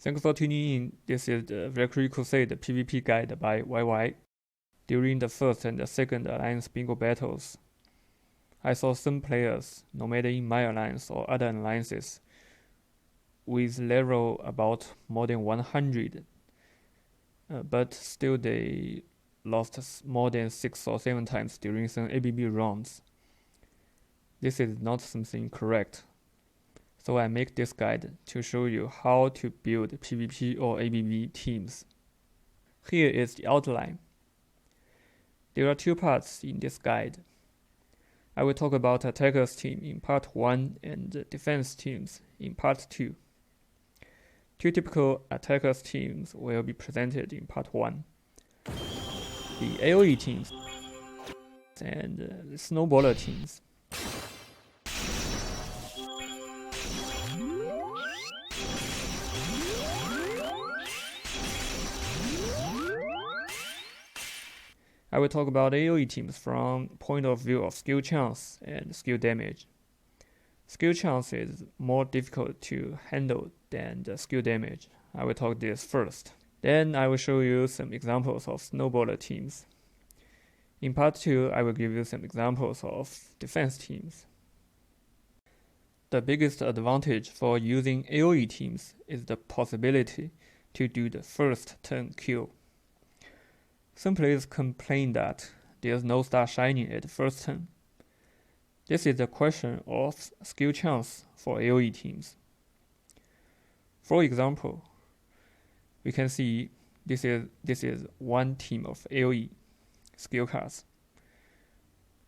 Thanks for tuning in. This is the Valkyrie Crusade PvP guide by YY. During the first and the second alliance bingo battles, I saw some players, no matter in my alliance or other alliances, with level about more than 100, but still they lost more than 6 or 7 times during some ABB rounds. This is not something correct. So I make this guide to show you how to build PvP or ABB teams. Here is the outline. There are 2 parts in this guide. I will talk about attackers team in part 1 and defense teams in part 2. 2 typical attackers teams will be presented in part 1. The AoE teams and the snowballer teams. I will talk about AoE teams from point of view of skill chance and skill damage. Skill chance is more difficult to handle than the skill damage. I will talk this first. Then I will show you some examples of snowballer teams. In part 2, I will give you some examples of defense teams. The biggest advantage for using AoE teams is the possibility to do the first turn kill. Some players complain that there's no star shining at the first turn. This is a question of skill chance for AoE teams. For example, we can see this is one team of AoE skill cards.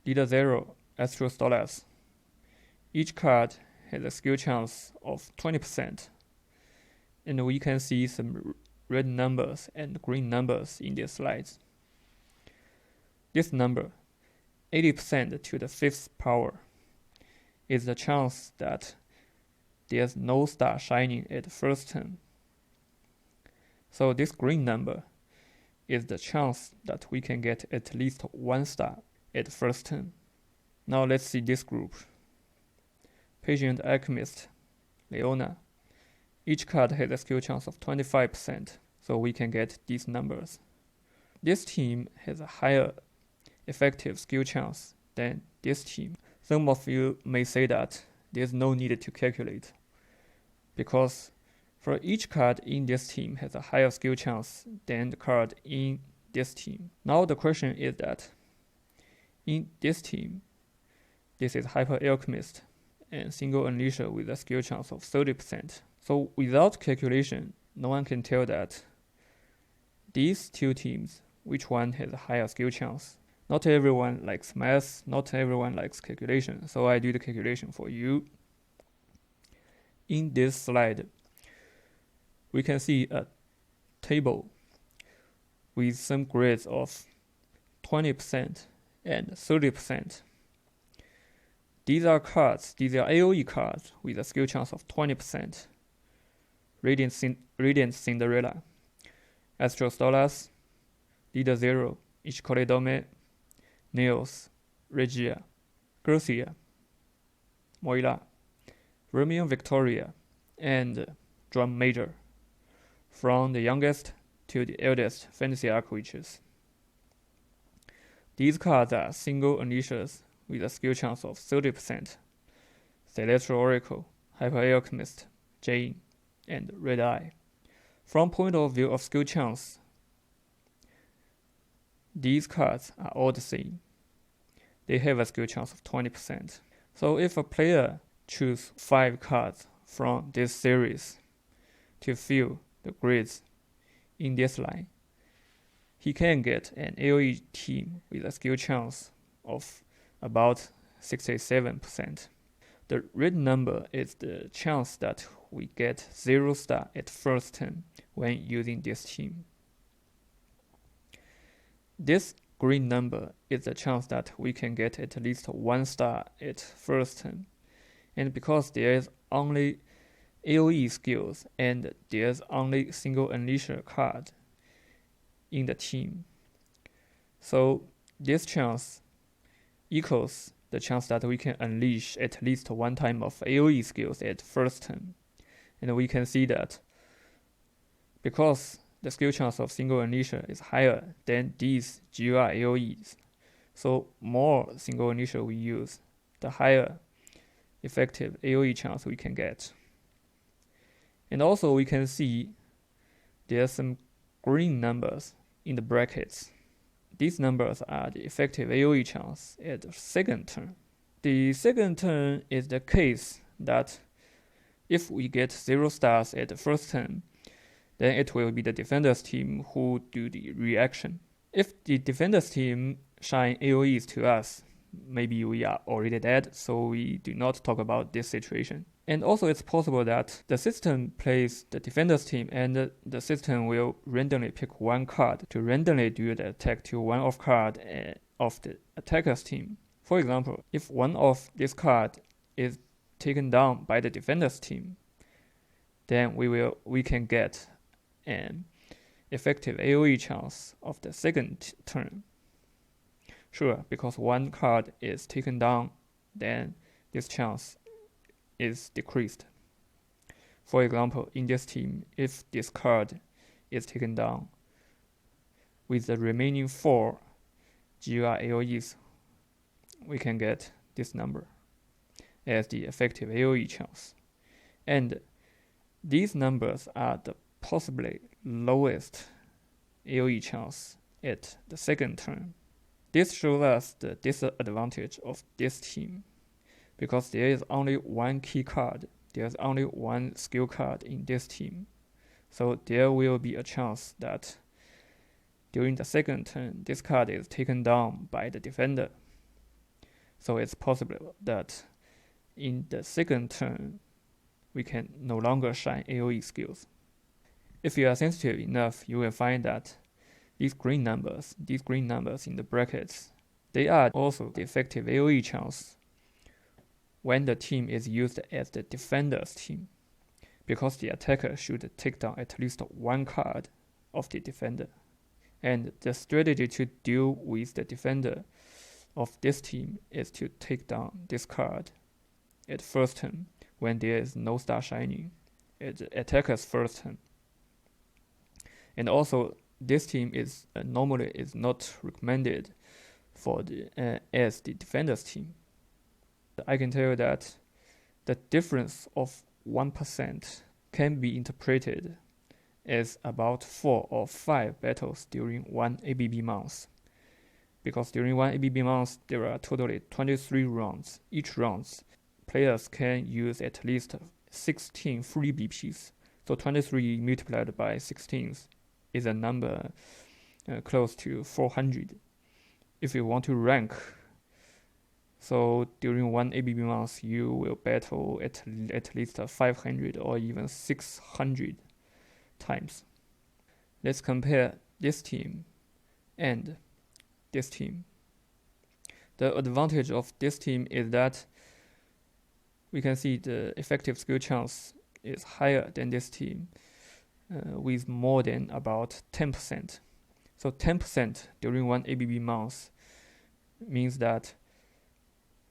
Leader 0, Astral Stolas. Each card has a skill chance of 20%, and we can see some red numbers and green numbers in these slides. This number, 80% to the 5th power, is the chance that there's no star shining at the first turn. So this green number is the chance that we can get at least 1 star at the first turn. Now let's see this group. Patient Alchemist, Leona. Each card has a skill chance of 25%, so we can get these numbers. This team has a higher effective skill chance than this team. Some of you may say that there's no need to calculate, because for each card in this team has a higher skill chance than the card in this team. Now the question is that in this team, this is Hyper Alchemist and Single Unleasher with a skill chance of 30%. So without calculation, no one can tell that these 2 teams, which one has a higher skill chance. Not everyone likes math, not everyone likes calculation, so I do the calculation for you. In this slide, we can see a table with some grades of 20% and 30%. These are AoE cards with a skill chance of 20%. Radiant Cinderella, Astral Stolas, Leader 0, Ishikore Dome, Nails, Regia, Garcia, Moira, Romeo Victoria, and Drum Major, from the youngest to the eldest fantasy arc witches. These cards are single unleashers with a skill chance of 30%. Celestial Oracle, Hyper Alchemist, Jane, and Red Eye. From point of view of skill chance, these cards are all the same. They have a skill chance of 20%. So if a player chooses 5 cards from this series to fill the grids in this line, he can get an AoE team with a skill chance of about 67%. The red number is the chance that we get 0 star at first turn when using this team. This green number is the chance that we can get at least 1 star at first turn. And because there is only AoE skills and there's only single unleasher card in the team, so this chance equals the chance that we can unleash at least 1 time of AoE skills at first turn. And we can see that because the skill chance of single initial is higher than these GUI AoEs. So more single initial we use, the higher effective AoE chance we can get. And also we can see there are some green numbers in the brackets. These numbers are the effective AoE chance at the second turn. The second turn is the case that if we get 0 stars at the first turn, then it will be the defender's team who do the reaction. If the defender's team shine AoEs to us, maybe we are already dead, so we do not talk about this situation. And also it's possible that the system plays the defender's team and the system will randomly pick one card to randomly do the attack to one off card of the attacker's team. For example, if one of this card is taken down by the defender's team, then we can get an effective AoE chance of the second turn. Sure, because one card is taken down, then this chance is decreased. For example, in this team, if this card is taken down, with the remaining 4 GUI AoEs, we can get this number as the effective AoE chance. And these numbers are the possibly lowest AoE chance at the second turn. This shows us the disadvantage of this team, because there is only one key card, there's only one skill card in this team. So there will be a chance that during the second turn, this card is taken down by the defender. So it's possible that in the second turn, we can no longer shine AoE skills. If you are sensitive enough, you will find that these green numbers in the brackets, they are also the effective AoE chance when the team is used as the defender's team, because the attacker should take down at least one card of the defender. And the strategy to deal with the defender of this team is to take down this card at first turn when there is no star shining at the attacker's first turn. And also, this team is normally is not recommended for as the defender's team. I can tell you that the difference of 1% can be interpreted as about 4 or 5 battles during one ABB month. Because during one ABB month, there are totally 23 rounds. Each round, players can use at least 16 free BPs. So 23 multiplied by 16 is a number close to 400. If you want to rank, so during one ABB month, you will battle at least 500 or even 600 times. Let's compare this team and this team. The advantage of this team is that we can see the effective skill chance is higher than this team with more than about 10%. So 10% during one ABB month means that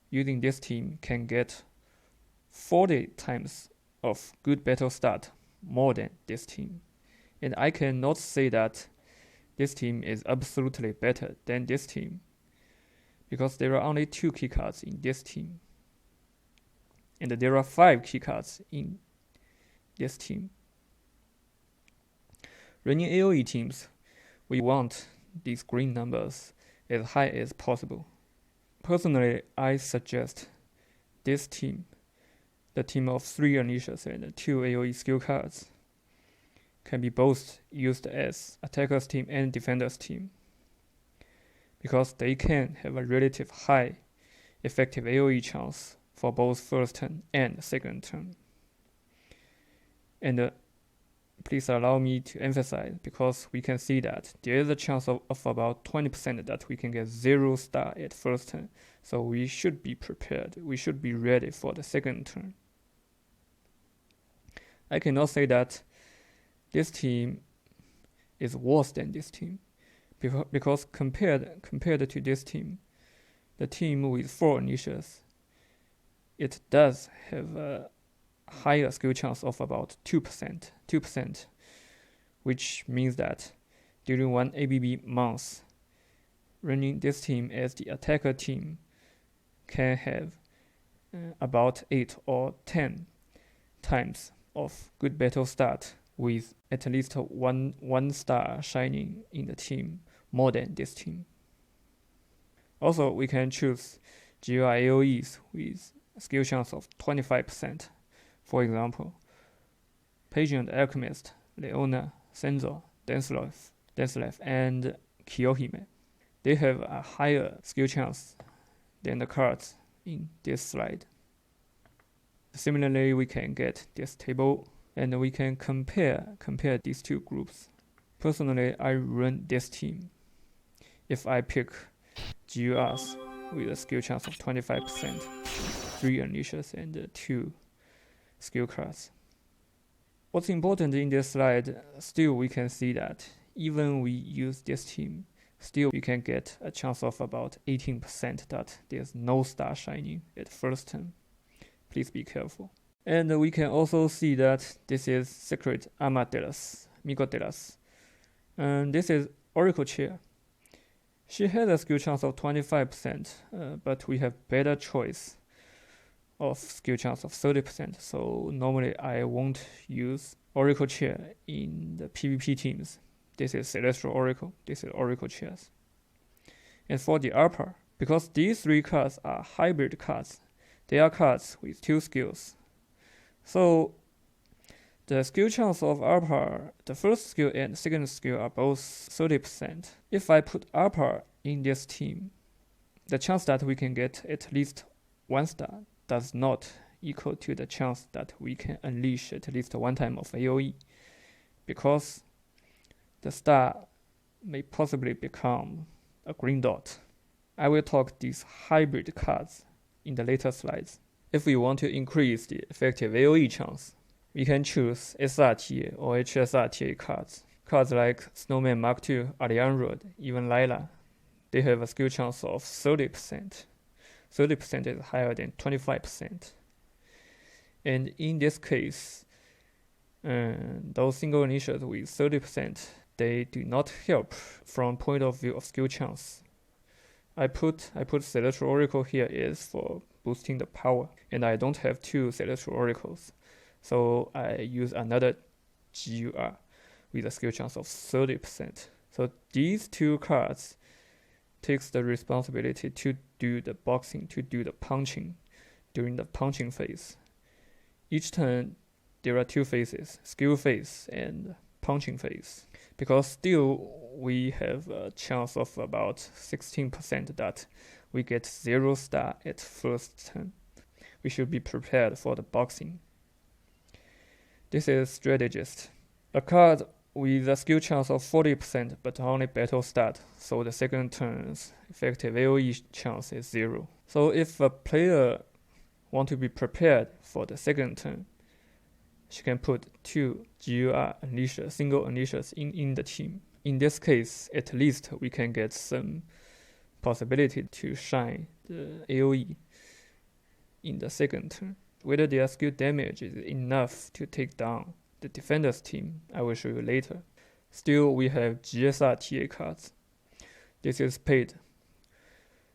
using this team can get 40 times of good battle start more than this team. And I cannot say that this team is absolutely better than this team, because there are only 2 keycards in this team. And there are 5 keycards in this team. Running AoE teams, we want these green numbers as high as possible. Personally, I suggest this team, the team of 3 initials and 2 AoE skill cards, can be both used as attacker's team and defender's team, because they can have a relative high effective AoE chance for both first turn and second turn. And please allow me to emphasize, because we can see that there is a chance of about 20% that we can get 0 star at first turn. So we should be prepared. We should be ready for the second turn. I cannot say that this team is worse than this team, because compared to this team, the team with 4 initials, it does have a higher skill chance of about 2%. which means that during one ABB month, running this team as the attacker team can have about 8 or 10 times of good battle start with at least one star shining in the team more than this team. Also, we can choose GUR AoEs with skill chance of 25%. For example, Pageant Alchemist, Leona, Senzo, Dancelef, and Kiyohime. They have a higher skill chance than the cards in this slide. Similarly, we can get this table and we can compare these two groups. Personally, I run this team. If I pick GURs with a skill chance of 25%, 3 unleashers and 2 skill cards. What's important in this slide, still we can see that even we use this team, still we can get a chance of about 18% that there's no star shining at first turn. Please be careful. And we can also see that this is Secret Armadeus, Mikoterasu. And this is Oracle Chair. She has a skill chance of 25%, but we have better choice of skill chance of 30%. So normally I won't use Oracle Chair in the PvP teams. This is Celestial Oracle, this is Oracle Chairs. And for the Arpa, because these 3 cards are hybrid cards, they are cards with 2 skills. So the skill chance of Arpa, the first skill and second skill are both 30%. If I put Arpa in this team, the chance that we can get at least 1 star does not equal to the chance that we can unleash at least 1 time of AoE, because the star may possibly become a green dot. I will talk these hybrid cards in the later slides. If we want to increase the effective AoE chance, we can choose SRTA or HSRTA cards. Cards like Snowman Mark II, Arianrod, even Lila, they have a skill chance of 30%. 30% is higher than 25%. And in this case, those single initials with 30%, they do not help from point of view of skill chance. I put Celestial Oracle here is for boosting the power, and I don't have 2 Celestial Oracles, so I use another GUR with a skill chance of 30%. So these 2 cards takes the responsibility to do the boxing, to do the punching during the punching phase. Each turn there are 2 phases, skill phase and punching phase. Because still we have a chance of about 16% that we get 0 star at first turn. We should be prepared for the boxing. This is Strategist. A card with a skill chance of 40% but only battle start, so the second turn's effective AoE chance is 0. So if a player want to be prepared for the second turn, she can put 2 GUR unleashers, single unleashers in the team. In this case, at least we can get some possibility to shine the AoE in the second turn. Whether their skill damage is enough to take down the defender's team, I will show you later. Still, we have GSR TA cards. This is Spade.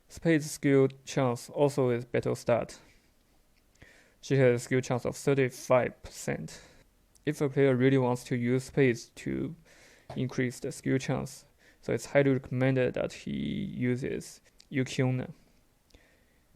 Spade's skill chance also is battle start. She has a skill chance of 35%. If a player really wants to use Spades to increase the skill chance, so it's highly recommended that he uses ngYnx.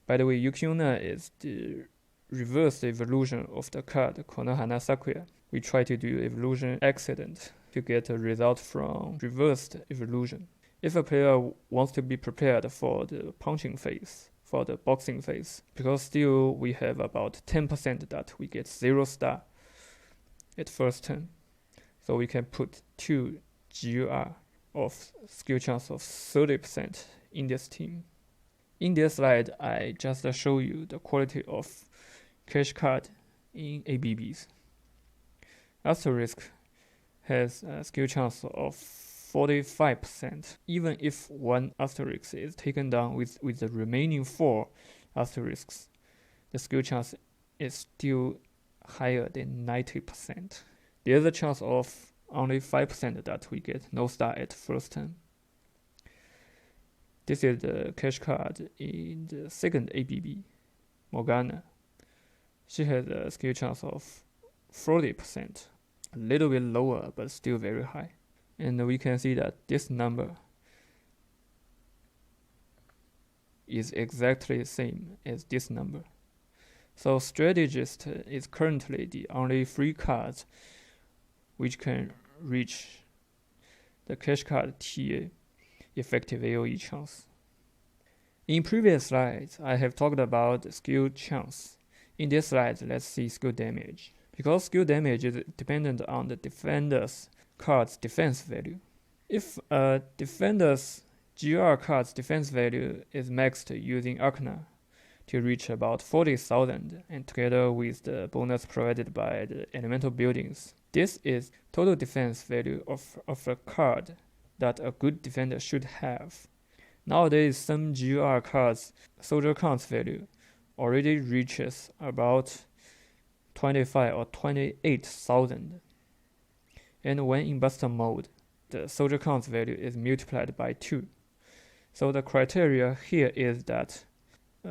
By the way, ngYnx is the reverse evolution of the card Konohana Sakuya. We try to do evolution accident to get a result from reversed evolution. If a player wants to be prepared for the punching phase, for the boxing phase, because still we have about 10% that we get 0 star at first turn, so we can put 2 GUR of skill chance of 30% in this team. In this slide, I just show you the quality of cash card in ABBs. Asterisk has a skill chance of 45%. Even if 1 asterisk is taken down with the remaining 4 asterisks, the skill chance is still higher than 90%. There's a chance of only 5% that we get no star at first turn. This is the cash card in the second ABB, Morgana. She has a skill chance of 40%, a little bit lower but still very high. And we can see that this number is exactly the same as this number. So Strategist is currently the only free card which can reach the cash card tier effective AoE chance. In previous slides, I have talked about skill chance. In this slide, let's see skill damage. Because skill damage is dependent on the defender's card's defense value. If a defender's GR card's defense value is maxed using Arcana to reach about 40,000, and together with the bonus provided by the elemental buildings, this is total defense value of a card that a good defender should have. Nowadays, some GR cards' soldier count value already reaches about 25 or 28,000. And when in buster mode, the soldier count value is multiplied by 2. So the criteria here is that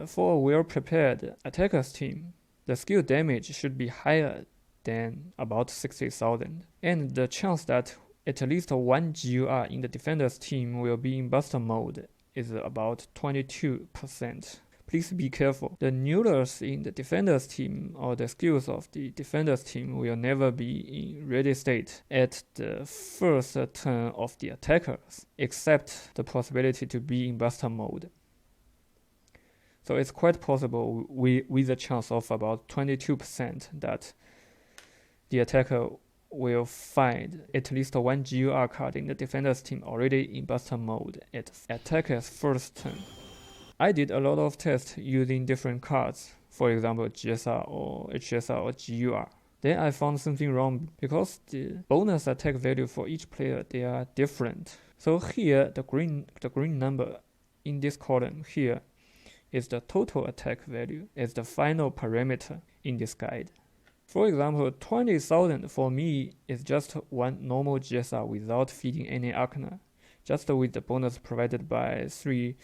for a well-prepared attacker's team, the skill damage should be higher than about 60,000. And the chance that at least one GUR in the defender's team will be in buster mode is about 22%. Please be careful. The nullers in the defender's team or the skills of the defender's team will never be in ready state at the first turn of the attackers, except the possibility to be in buster mode. So it's quite possible with a chance of about 22% that the attacker will find at least one GUR card in the defender's team already in buster mode at attacker's first turn. I did a lot of tests using different cards, for example GSR or HSR or GUR. Then I found something wrong because the bonus attack value for each player, they are different. So here the green number in this column here is the total attack value as the final parameter in this guide. For example, 20,000 for me is just one normal GSR without feeding any Arcana, just with the bonus provided by 3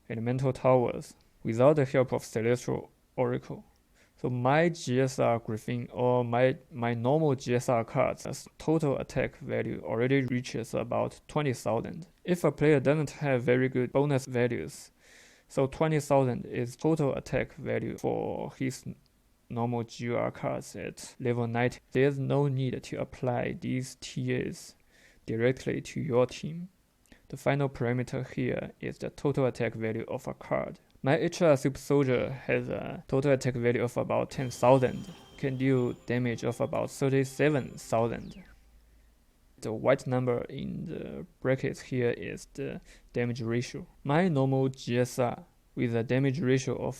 elemental towers without the help of Celestial Oracle. So my GSR Griffin or my normal GSR cards total attack value already reaches about 20,000. If a player doesn't have very good bonus values, so 20,000 is total attack value for his normal GUR cards at level 90. There's no need to apply these tiers directly to your team. The final parameter here is the total attack value of a card. My HR Super Soldier has a total attack value of about 10,000, can deal damage of about 37,000. The white number in the brackets here is the damage ratio. My normal GSR with a damage ratio of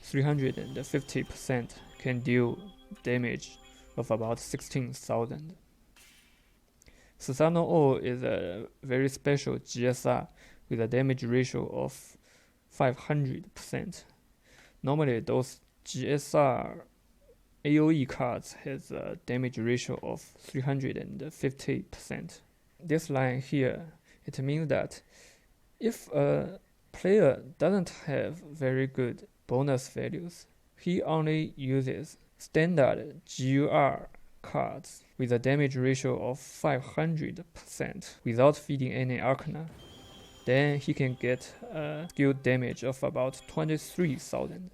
350% can deal damage of about 16,000. Susano O is a very special GSR with a damage ratio of 500%. Normally those GSR AoE cards has a damage ratio of 350%. This line here, it means that if a player doesn't have very good bonus values, he only uses standard GUR cards with a damage ratio of 500% without feeding any Arcana, then he can get a skill damage of about 23,000.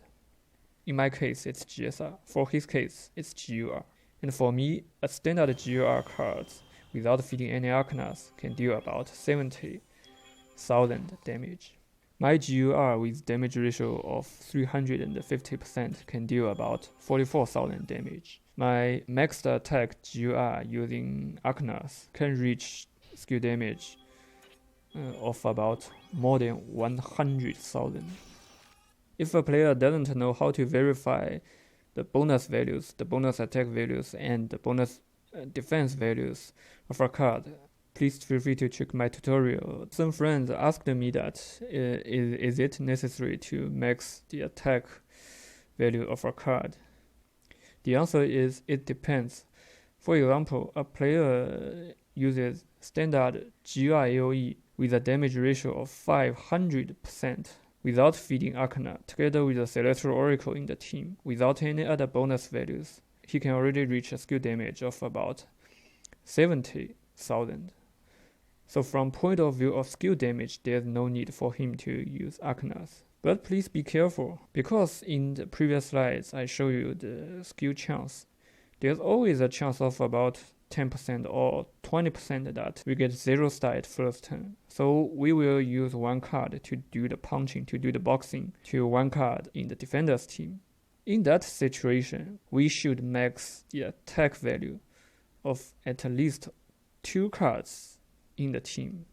In my case, it's GSR. For his case, it's GUR. And for me, a standard GUR card without feeding any Arcanas can deal about 70,000 damage. My GUR with damage ratio of 350% can deal about 44,000 damage. My maxed attack GUR using Arcanas can reach skill damage of about more than 100,000. If a player doesn't know how to verify the bonus values, the bonus attack values, and the bonus defense values of a card, please feel free to check my tutorial. Some friends asked me that is it necessary to max the attack value of a card? The answer is it depends. For example, a player uses standard GR AoE with a damage ratio of 500% without feeding Arcana, together with a Celestial Oracle in the team, without any other bonus values. He can already reach a skill damage of about 70,000. So from point of view of skill damage, there's no need for him to use Arcanas. But please be careful, because in the previous slides I show you the skill chance. There's always a chance of about 10% or 20% that we get 0 star at first turn. So we will use one card to do the punching, to do the boxing to one card in the defender's team. In that situation, we should max the attack value of at least 2 cards in the team.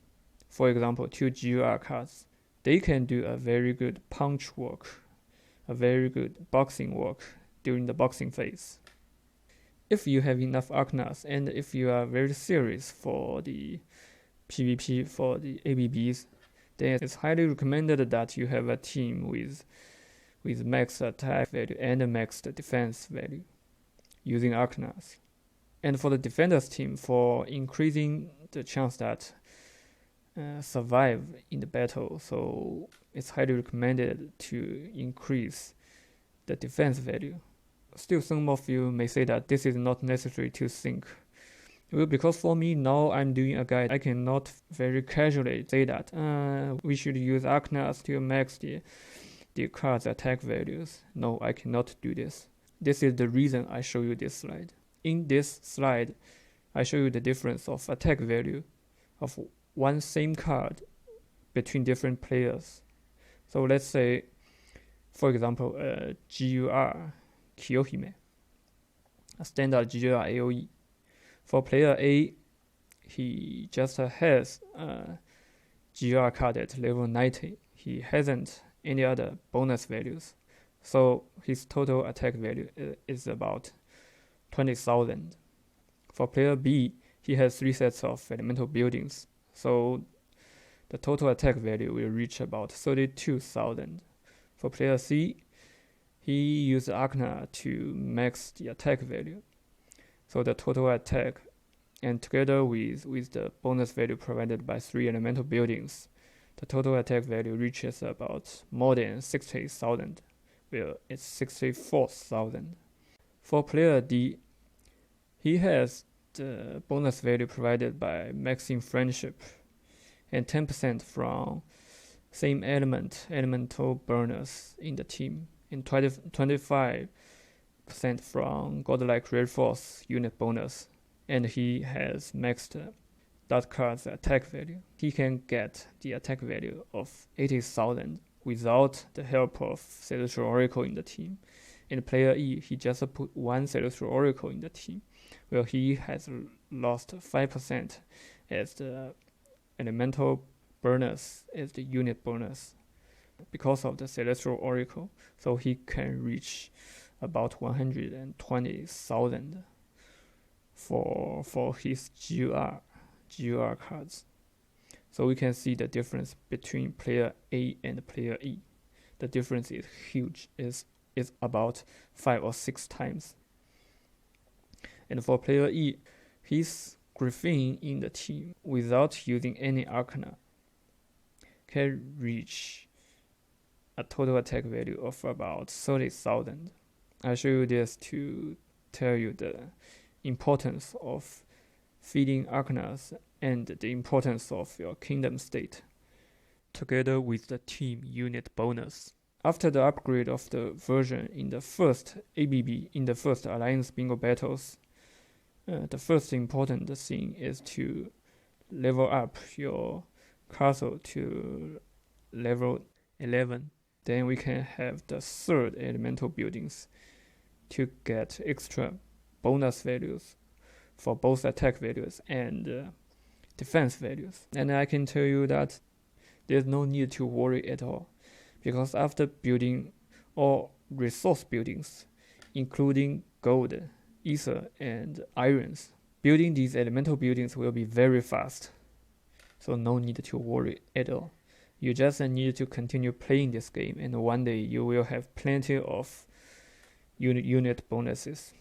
For example, 2 GR cards. They can do a very good punch work, a very good boxing work during the boxing phase. If you have enough Arcanas and if you are very serious for the PvP, for the ABBs, then it's highly recommended that you have a team with max attack value and max defense value using Arcanas. And for the defender's team, for increasing the chance that survive in the battle, so it's highly recommended to increase the defense value. Still, some of you may say that this is not necessary to think. Well, because for me now I'm doing a guide, I cannot very casually say that we should use Arcanas to max the card's attack values. No, I cannot do this. This is the reason I show you this slide. In this slide, I show you the difference of attack value of one same card between different players. So let's say, for example, GUR Kiyohime, a standard GR AoE. For player A, he just has a GR card at level 90. He hasn't any other bonus values. So his total attack value is about 20,000. For player B, he has 3 sets of elemental buildings. So the total attack value will reach about 32,000. For player C, he used Arcana to max the attack value. So the total attack, and together with the bonus value provided by 3 elemental buildings, the total attack value reaches about more than 60,000. Well, it's 64,000. For player D, he has the bonus value provided by maxing friendship and 10% from same elemental burners in the team, and 25% from godlike red force unit bonus. And he has maxed that card's attack value. He can get the attack value of 80,000 without the help of Celestial Oracle in the team. In player E, he just put 1 Celestial Oracle in the team. Well, he has lost 5% as the elemental bonus, as the unit bonus, because of the Celestial Oracle. So he can reach about 120,000 for his GR cards. So we can see the difference between player A and player E. The difference is huge. Is about 5 or 6 times. And for player E, his Griffin in the team without using any Arcana can reach a total attack value of about 30,000. I show you this to tell you the importance of feeding Arcanas and the importance of your kingdom state, together with the team unit bonus. After the upgrade of the version in the first ABB, in the first Alliance Bingo battles, the first important thing is to level up your castle to level 11. Then we can have the third elemental buildings to get extra bonus values for both attack values and defense values. And I can tell you that there's no need to worry at all, because after building all resource buildings, including gold, ether, and irons, building these elemental buildings will be very fast. So no need to worry at all. You just need to continue playing this game, and one day you will have plenty of unit bonuses.